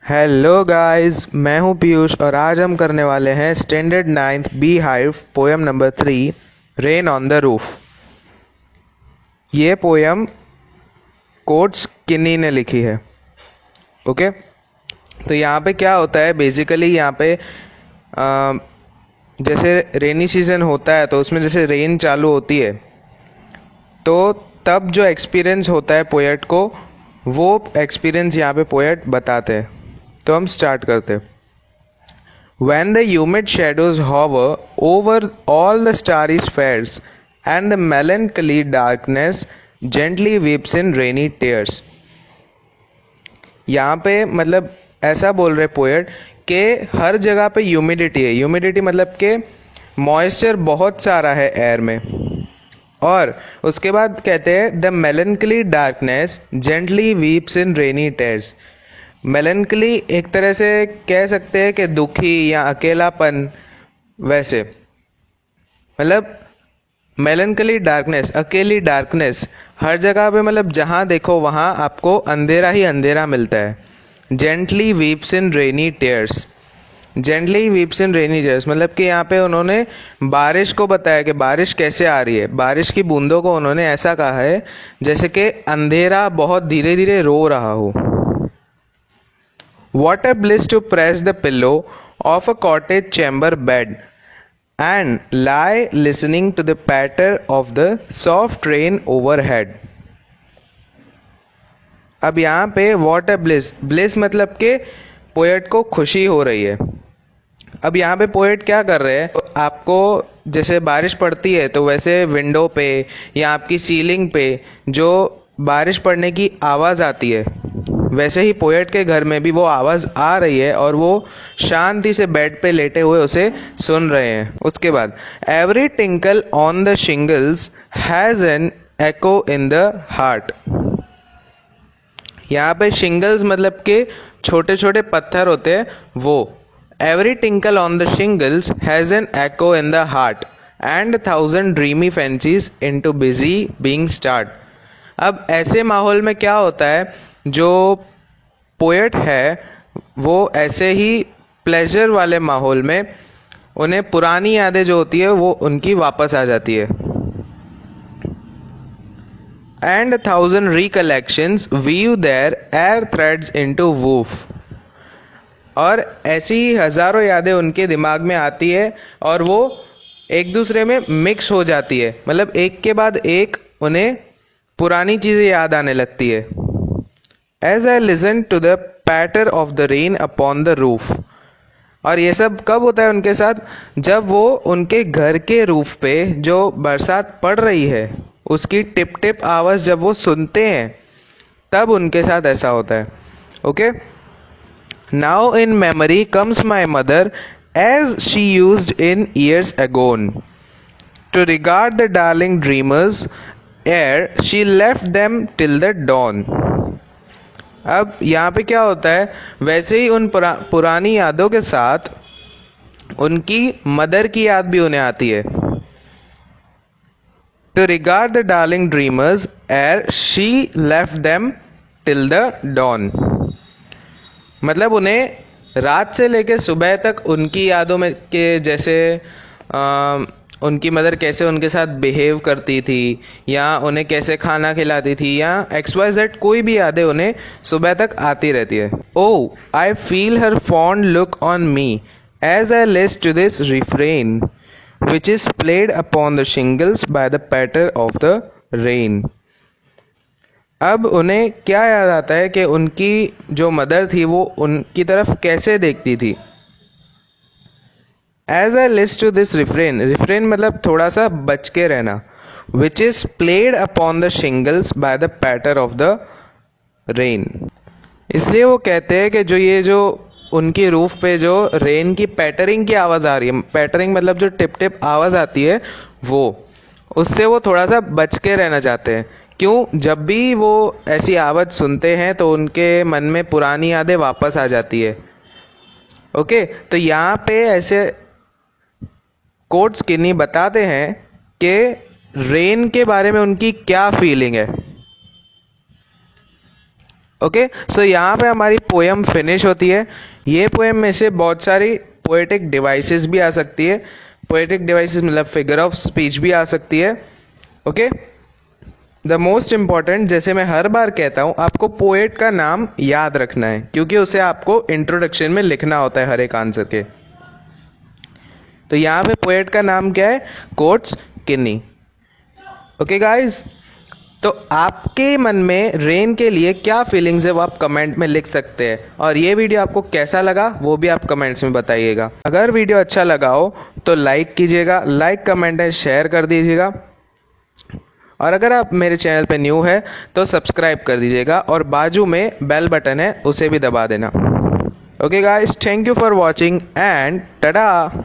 Hello guys, मैं हूं पीयूष और आज हम करने वाले हैं standard 9th bee hive poem number 3 rain on the roof. ये पोयम कोट्स किन्नी ने लिखी है। ओके, तो यहाँ पे क्या होता है बेसिकली यहाँ पे जैसे रेनी सीजन होता है तो उसमें जैसे रेन चालू होती है तो तब जो एक्सपीरियंस होता है पोएट को, वो एक्सपीरियंस यहाँ पे पोएट बताते हैं। तो हम स्टार्ट करते हैं। When the humid shadows hover over all the starry spheres, and the melancholy darkness gently weeps in rainy tears। यहाँ पे मतलब ऐसा बोल रहे पोएट कि हर जगह पे ह्यूमिडिटी है। ह्यूमिडिटी मतलब कि मॉइस्चर बहुत सारा है एयर में। और उसके बाद कहते हैं the मेलनकली darkness gently weeps in rainy tears. मेलनकली एक तरह से कह सकते हैं कि दुखी या अकेलापन। वैसे मतलब मेलनकली डार्कनेस, अकेली डार्कनेस हर जगह पे, मतलब जहां देखो वहां आपको अंधेरा ही अंधेरा मिलता है। जेंटली वीप्स इन रेनी टेयर्स। जेंटली वीप्स इन रेनी टेयर्स मतलब कि यहाँ पे उन्होंने बारिश को बताया कि बारिश कैसे आ रही है। बारिश की बूंदों को उन्होंने ऐसा कहा है जैसे कि अंधेरा बहुत धीरे धीरे रो रहा हो। What a bliss to press the pillow of a cottage chamber bed and lie listening to the patter of the soft rain overhead। अब यहाँ पे what a bliss, bliss मतलब कि पोएट को खुशी हो रही है। अब यहाँ पे पोएट क्या कर रहे हैं, आपको जैसे बारिश पड़ती है तो वैसे विंडो पे या आपकी सीलिंग पे जो बारिश पड़ने की आवाज़ आती है, वैसे ही पोएट के घर में भी वो आवाज़ आ रही है और वो शांति से बेड पे लेटे हुए उसे सुन रहे हैं। उसके बाद every tinkle on the shingles has an echo in the heart. यहाँ पे शिंगल्स मतलब के छोटे छोटे पत्थर होते हैं वो। Every tinkle on the shingles has an echo in the heart and 1000 dreamy fancies into busy being start. अब ऐसे माहौल में क्या होता है, जो पोएट है वो ऐसे ही प्लेजर वाले माहौल में उन्हें पुरानी यादें जो होती है वो उनकी वापस आ जाती है। And 1000 recollections weave their air threads into woof. और ऐसी ही हजारों यादें उनके दिमाग में आती है और वो एक दूसरे में मिक्स हो जाती है। मतलब एक के बाद एक उन्हें पुरानी चीजें याद आने लगती है। As I listen to the patter of the rain upon the roof। और ये सब कब होता है उनके साथ, जब वो उनके घर के रूफ पे जो बरसात पड़ रही है उसकी टिप टिप आवाज़ जब वो सुनते हैं तब उनके साथ ऐसा होता है। Okay, now in memory comes my mother as she used in years agone to regard the darling dreamers ere she left them till the dawn. अब यहाँ पे क्या होता है, वैसे ही उन पुरानी यादों के साथ उनकी मदर की याद भी उन्हें आती है। To regard the darling dreamers ere she left them till the dawn मतलब उन्हें रात से लेकर सुबह तक उनकी यादों में के जैसे उनकी मदर कैसे उनके साथ बिहेव करती थी या उन्हें कैसे खाना खिलाती थी या XYZ कोई भी यादें उन्हें सुबह तक आती रहती है। Oh I feel her fond look on me as I list to this refrain which is played upon the shingles by the patter of the rain. अब उन्हें क्या याद आता है कि उनकी जो मदर थी वो उनकी तरफ कैसे देखती थी। As I list to this refrain, refrain मतलब थोड़ा सा बच के रहना। Which is played upon the shingles by the patter of the rain. इसलिए वो कहते हैं कि जो उनकी रूफ पे जो रेन की पैटरिंग की आवाज़ आ रही है, पैटरिंग मतलब जो टिप टिप आवाज़ आती है वो, उससे वो थोड़ा सा बच के रहना चाहते हैं। क्यों, जब भी वो ऐसी आवाज़ सुनते हैं तो उनके मन में पुरानी यादें वापस आ जाती है। ओके, तो यहाँ पे ऐसे कोट्स किन्नी बताते हैं कि रेन के बारे में उनकी क्या फीलिंग है। ओके, सो यहाँ पे हमारी पोएम फिनिश होती है। ये पोएम में से बहुत सारी पोएटिक डिवाइसेस भी आ सकती है। पोएटिक डिवाइसेस मतलब फिगर ऑफ स्पीच भी आ सकती है। ओके, द मोस्ट इम्पॉर्टेंट, जैसे मैं हर बार कहता हूँ, आपको पोएट का नाम याद रखना है क्योंकि उसे आपको इंट्रोडक्शन में लिखना होता है हर एक आंसर के। तो यहाँ पे पोएट का नाम क्या है? कोट्स किन्नी। ओके गाइज, तो आपके मन में रेन के लिए क्या फीलिंग्स है वो आप कमेंट में लिख सकते हैं, और ये वीडियो आपको कैसा लगा वो भी आप कमेंट्स में बताइएगा। अगर वीडियो अच्छा लगा हो तो लाइक कीजिएगा, लाइक कमेंट एंड शेयर कर दीजिएगा, और अगर आप मेरे चैनल पे न्यू है तो सब्सक्राइब कर दीजिएगा और बाजू में बेल बटन है उसे भी दबा देना। Okay guys, thank you for watching and Tata.